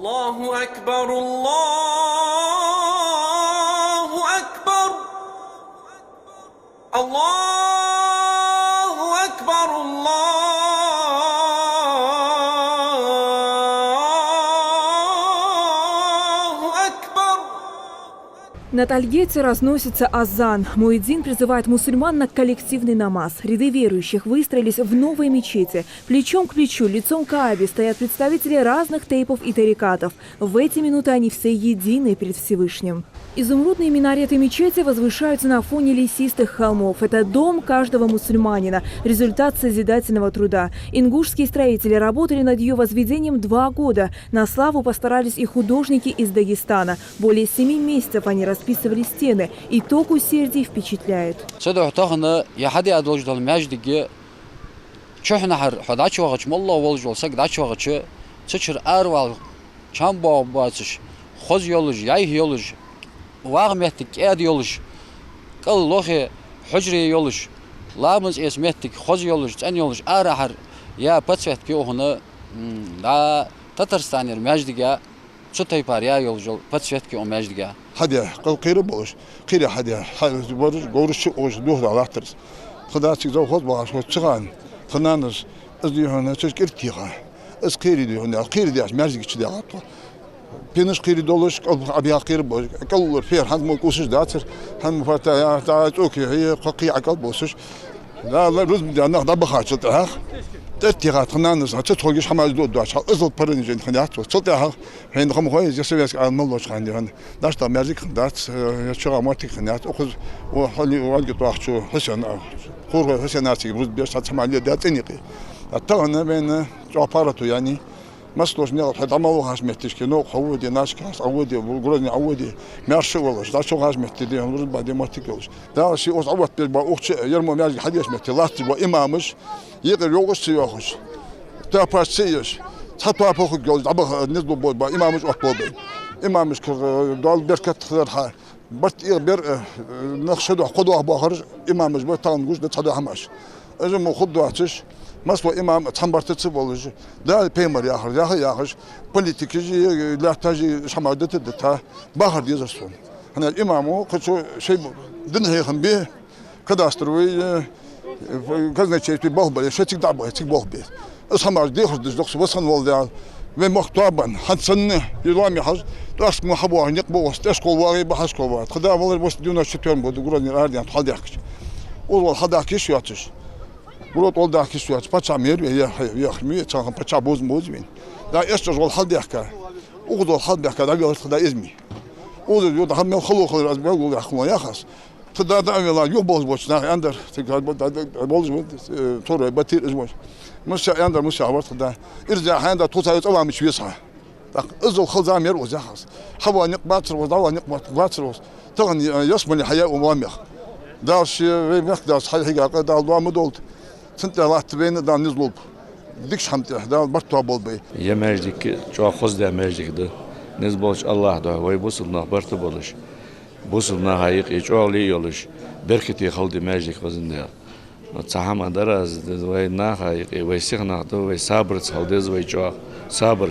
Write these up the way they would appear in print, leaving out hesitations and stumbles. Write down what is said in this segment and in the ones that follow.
الله أكبر الله أكبر الله أكبر الله أكبر. На Тальгете разносится азан. Муэдзин призывает мусульман на коллективный намаз. Ряды верующих выстроились в новой мечети. Плечом к плечу, лицом к Каабе стоят представители разных тейпов и тарикатов. В эти минуты они все едины перед Всевышним. Изумрудные минареты мечети возвышаются на фоне лесистых холмов. Это дом каждого мусульманина, результат созидательного труда. Ингушские строители работали над ее возведением 2 года. На славу постарались и художники из Дагестана. Более 7 месяцев они расписывали стены. Итог усердий впечатляет. واغمتك اد يولش قال لوخي حجري يولش لامز اسمتك خوز يولش تن يولش ارحر يا باتفت كي هنا دا تترستان المجدغا شتاي باريا يولج باتفت كي مجدغا هذا قال قير بولش قير هذا برج غورش اوج دوه على اخترس خداتك زو خد باش وتشغان خنانس ازدي هنا تشكرتيغا اس قير دي هنا قير دي مجدغ تشدي عطوا بينش قير دولش ابي قير بولش كل فير هاد موكوسش داتر هاد مفاتا تاع اوكي هي قيع قلب بوسش لا لا لازم انا دبخات تاع تتيغات خنانس تتوجش حماز دو داش ازل برنجين خنات وتاع هين خم خويز يسويس على ملوش عندي هنا داش تاع مازيك خدات يشغى ماتيك خنات اخذ وحلي والق طاحشو حسن خور حسناتي بروز بيش تسمع لي داتنيقي التغنى بين جوابارته يعني مسلوش نيل حد عملوا هاش متشكي نو عودي ناشكاس عودي بقولني عودي مارش والله دا شو هاش متدي هم بعد ما تيكلش دا شيء اوس عوض بيبقى اخش يرمو ماجي حديش متلات وامامش يقدر يوغش يوغش تا باسيش تحطوا فوق الجوز عبر نزلوا بول امامش اطول امامش دول بركه خيرها بس يقدر نخشدوا قدوه باخر امامش بتاعن جوج تصدوا هماش اجمو خدوا عتش مسوا إمام تحمرت تصبولج لا بيمر يا آخر بوليتيكي لا تاجي شمعدت دتها باخر يزرسون هنا الإمام كشو شيء دنيا خنبيه كذا استروي كذا شيء في بوهبة شيء تقدر بوه تقدر بوهبة أسمع دي خرج دكتور بس هنولد ومختابا حتسنه يلامي حج تأسك محبوه نقبو استشكل واقي بحشكل واقي خدا والله بس دينا شتون بود يقولون الأرض يعني حد يحكي والله حد يحكيش ياتش ولو oldu akışıyor. Paçamıyor ya yakmıyor. Çakın paça bozmuyor. Da işte yol hal diyaka. O kadar hal diyaka da gör da izmi. O da yol da hem xalı xalı az böyle yaxma yaxas. Tıda da evvel yok boz na ander tekrar boz sonra batir izmoş. Müşa ander müşa var tıda. İrca handa tutayı avam şuysa. Da izol xalzamir o yaxas. Hava niqbatır o da niqbatır o. Tağın yasmali haya umamih. Da şey ve mekdas hakika da alvamı doldu. سنت الله تبين دا نزلوا ديكش حمت دا برتوا بول بي يا ماجدك جو خوز دا ماجدك ده نزبولش الله ده وي بوصلنا برت بولش بوصلنا هايق يجولي يولش بركتي خلدي ماجدك وزن ده تصحم دراز وي نا هايق وي سيغنا ده وي صبر خلدز وي جو صبر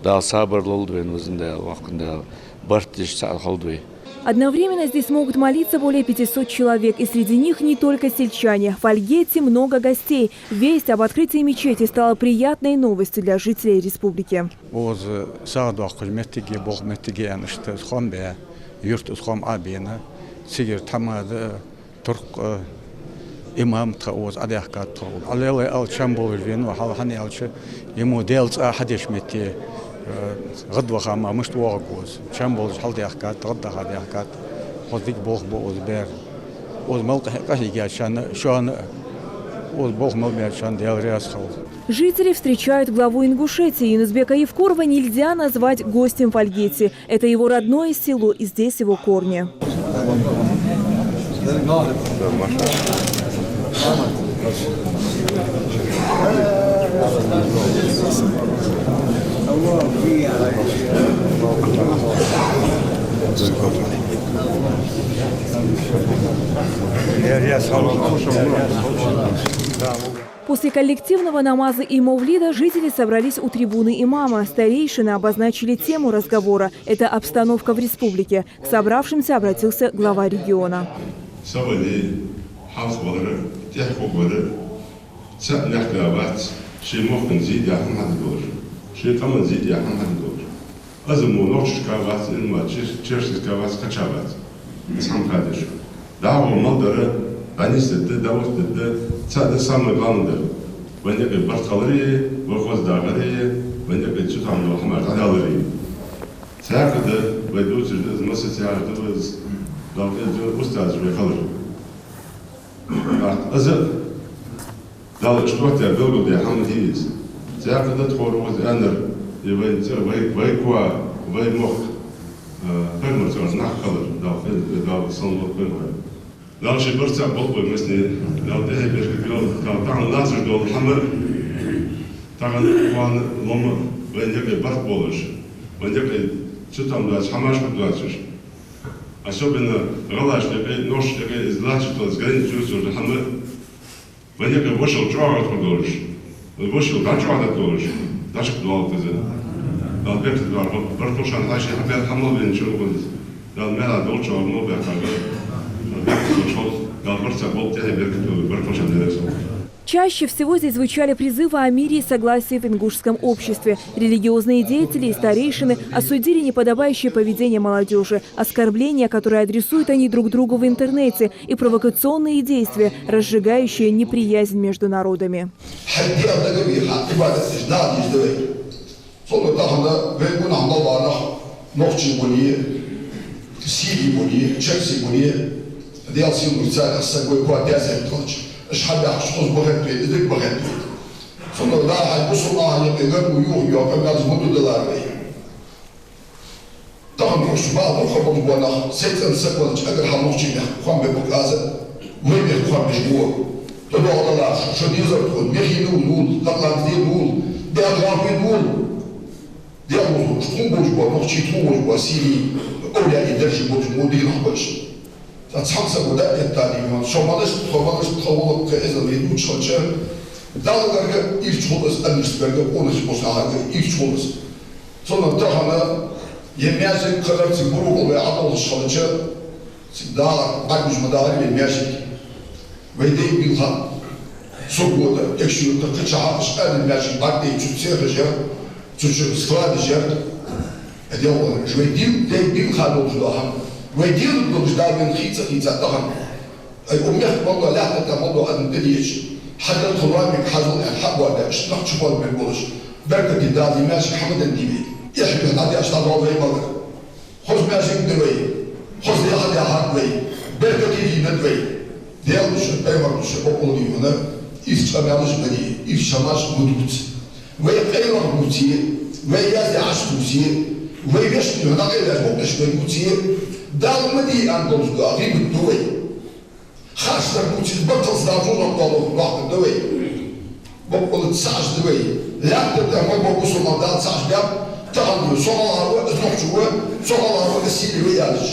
да صبر لولد وين وزن ده وقت ده برتش خلدوي. Одновременно здесь могут молиться более 500 человек, и среди них не только сельчане. В Альгете много гостей. Весть об открытии мечети стала приятной новостью для жителей республики. إمام تقوز عليه كاتو عليه الشامبول فين وحالهني ألش يمو ديلز أحدش متي غدوة خامة مش توقوز شامبول حالدي أحكات غدا هذه أحكات خذيك بوخ بوز بير وز ملك كهيجي شان وز بوخ ملك شان ديال رياس خال. Жители встречают главу Ингушетии. Юнусбека Евкурова нельзя назвать гостем в Альгете. Это его родное село, и здесь его корни. يا После коллективного намаза и мавлида жители собрались у трибуны имама. Старейшины обозначили тему разговора. Это обстановка в республике. К собравшимся обратился глава региона. Они это самое главное. Венеки барталри, вахоздагари, венеки чухамно хамар гадалри. Сякада вайдут из масса из далеко устаз вехалр. Аза дал что-то было для хамдиз. Сякада тхорвоз анер, ивен вайква, ваймох, фермер нахалр, дал сонлот фермер. لو شي برتع بطل مثلي لو ده بيركلون كان طعم ناصر دول الحمر طعم وان لما وين يجي برت بولش وين يجي شو تعمل لاش حماش بدلاشش أشوف إن غلاش تبي نوش تبي إزلاش تلزقين جوز الحمر وين يجي وشل جوعت بدلش الوشل بعد جوعت بدلش داش بدوال تزين لو بيرت بدوال برتوش عن هاي شيء حبي الحمر بين شو بند لو ما دولش أو مو بيحاجة Чаще всего здесь звучали призывы о мире и согласии в ингушском обществе. Религиозные деятели и старейшины осудили неподобающее поведение молодежи, оскорбления, которые адресуют они друг другу в интернете, и провокационные действия, разжигающие неприязнь между народами. ديال سيمو تاع السكوي كوا دازل تلج شحال دا شخص بغيت بيت ديك بغيت بيت فنو دا هاي بوصلنا يقدر ويو كم لازم ندو دولار بي طبعا مش بعض الخبر وانا سيتن سكوي اقدر حنوشي خوان ببوكازا وين خوان بجبور تدو دولار شو ديزر تقول ميخي نول لقلان دي نول دي اغلان نول دي اغلان شكون بوجبور نوشي تون بوجبور سيري اولياء يدرجي بوجبور دي نحبش تحمسك ودا التعليم شمالش تطور كإذا بيدو تشجع دالغرق إيشولس أنشتبرق أونش بوسعة إيشولس ثم تهنا يميزك قدرت بروق ويعطل الشجع دال عجز مدار يميزك ويدي بالها سقوط يكشف تقطع أنا الميزك بعد يجوز رجع تجوز استراتيجية اليوم جويديو بالها لوجدهم ويدير الوجدان من خيطة طغم الأمية والله لا تتمضوا أن تديش حتى الخرامي بحاجة الحق ولا اشتنق شبال من بولش بركة الدادي ماشي حمد الديبي يحبي هذه أشتغل وضعي مغر خذ ماشي دوي خذ لي هذه هاردوي بركة دي ندوي ديال مش أيمر مش بقول لي هنا يستعملش بدي يفشماش مدوت ويقيل مدوتي ويازي عشتوتي ويبشت هنا غير مقدش بالمدوتي دال مدي عندهم غريب الدوي خاصة كنت بطل صداقون الطلب واحد الدوي بقول تسعش دوي لا تبدأ ما بقول ما دال تسعش جاب تغني صلى الله عليه وسلم صلى الله عليه وسلم ويالش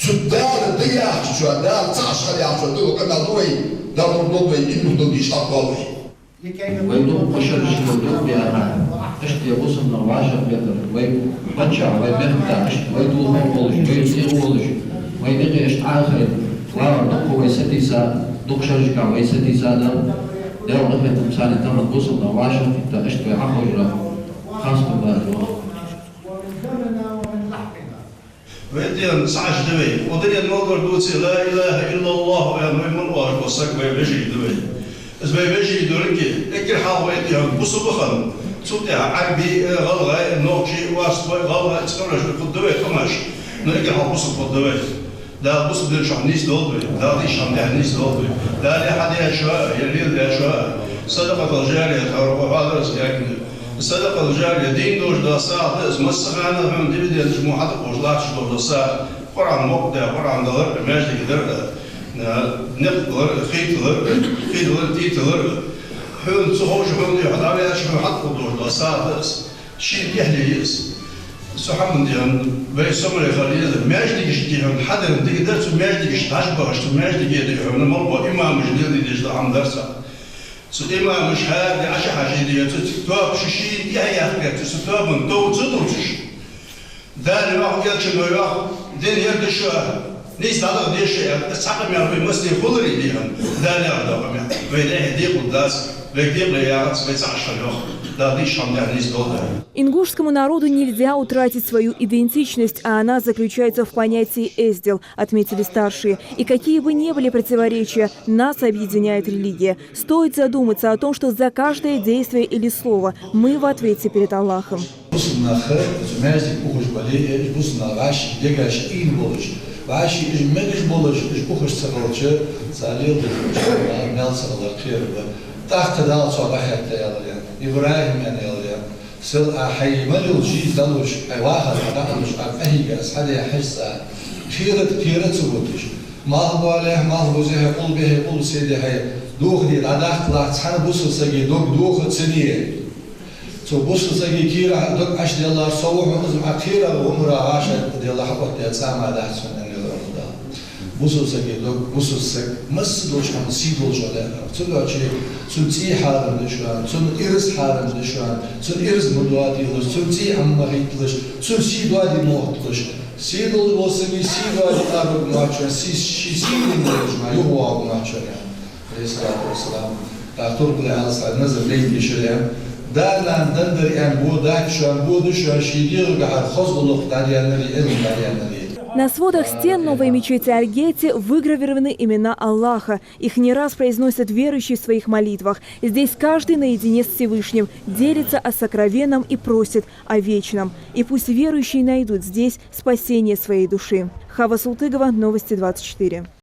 تدال الدياح شو دال تسعش خلي عشان دوي كنا دوي دال دوي إنه دويش أقوى ويدوم قشر شلودوم بأنا أشتي وصل نواشة بيتر ويبتشع ويبهتا ويدوم أولش ويدوم أولش ويدقي أشت آخر لا دقوا ويستي سا دق شرجكا ويستي سا داو نخلت مسالي تمت وصل نواشة فتا أشت ويحق وجرا خاصة بالجوة ويدين سعش دوي ودري الموضوع دوتي لا إله إلا الله يا مؤمن وأرقصك ويبجي دوي اسمه بيجي يدورنكي اكل حاول يديهم بصبخن صوتها عربي غلغة نوكشي واسطة غلغة تسمعنا شو قدوي تماش نرجع على بصب قدوي ده بصب ده شو نيس دولبي ده دي شو نيس دولبي ده اللي حد يشاء يريد يشاء صدقة الجارية تروح هذا يعني الصدقة الجارية دين دوش ده ساعة اسمه السخانة هم دي بدي نجمع حتى قوجلات شو ده ساعة قرآن مقدة قرآن دلر ماجد كدر نقدر خيطلر تيتلر حون صهوش حون دي حد عليها شو حد قدور لصادس شيء يحلي يس سحمن ديان بي سمري خليل ماجد يشتيهم حدا دي درس ماجد يشتاش باش ماجد يدي حون مربو امام جديد دي جدا عم درسه إمام مش هذا عشان حاجة دي تكتب شيء دي هي تكتب من تو تدوش ده الواحد يرجع نوياك دين يرجع شو نيس هذا دي شيء تسحب من في مسجد خلري ديهم ده اللي هذا كمان وده دي قداس وده بليات بتسعش خلوه ده دي شام ده نيس دوده. Ингушскому народу нельзя утратить свою идентичность, а она заключается в понятии «эздел», отметили старшие. И какие бы ни были противоречия, нас объединяет религия. Стоит задуматься о том, что за каждое действие или слово мы в ответе перед Аллахом. سل أحيي ملو جيز دلوش واحد دلوش أهيج أسحدي حسة كثيرة سبوتش ما هو عليه ما هو زيه قل به قل سيدي هي دوخ دي العداء طلع تحن بوصل سجي دوخ تسنيه تو بوصل سجي كيرا دوك عش دي الله صوح وزم أخيرا وعمره عاشر دي الله حقق تسامع ده حسن أن يرضى بوصل سجي دوك بوصل سج مس دوش هم سيدوش ولا تلو شيء سنتي حارم دشوان سن إرز حارم دشوان سن إرز مدوادي لش سنتي عم مريتلش سن سيدوادي موتلش سيدل وسمي سيدوادي أرب ماتشان سيدل ماتشان يهوا ماتشان عليه الصلاة والسلام دكتور بلا أصلا نزل ليدي شلام دارنا دندر يعني بودك شوان بودشوان شيدير قاعد خزق داريان لي إلهم داريان لي. На сводах стен новой мечети Аль-Гейти выгравированы имена Аллаха. Их не раз произносят верующие в своих молитвах. Здесь каждый наедине с Всевышним делится о сокровенном и просит о вечном. И пусть верующие найдут здесь спасение своей души. Хава Султыгова, Новости 24.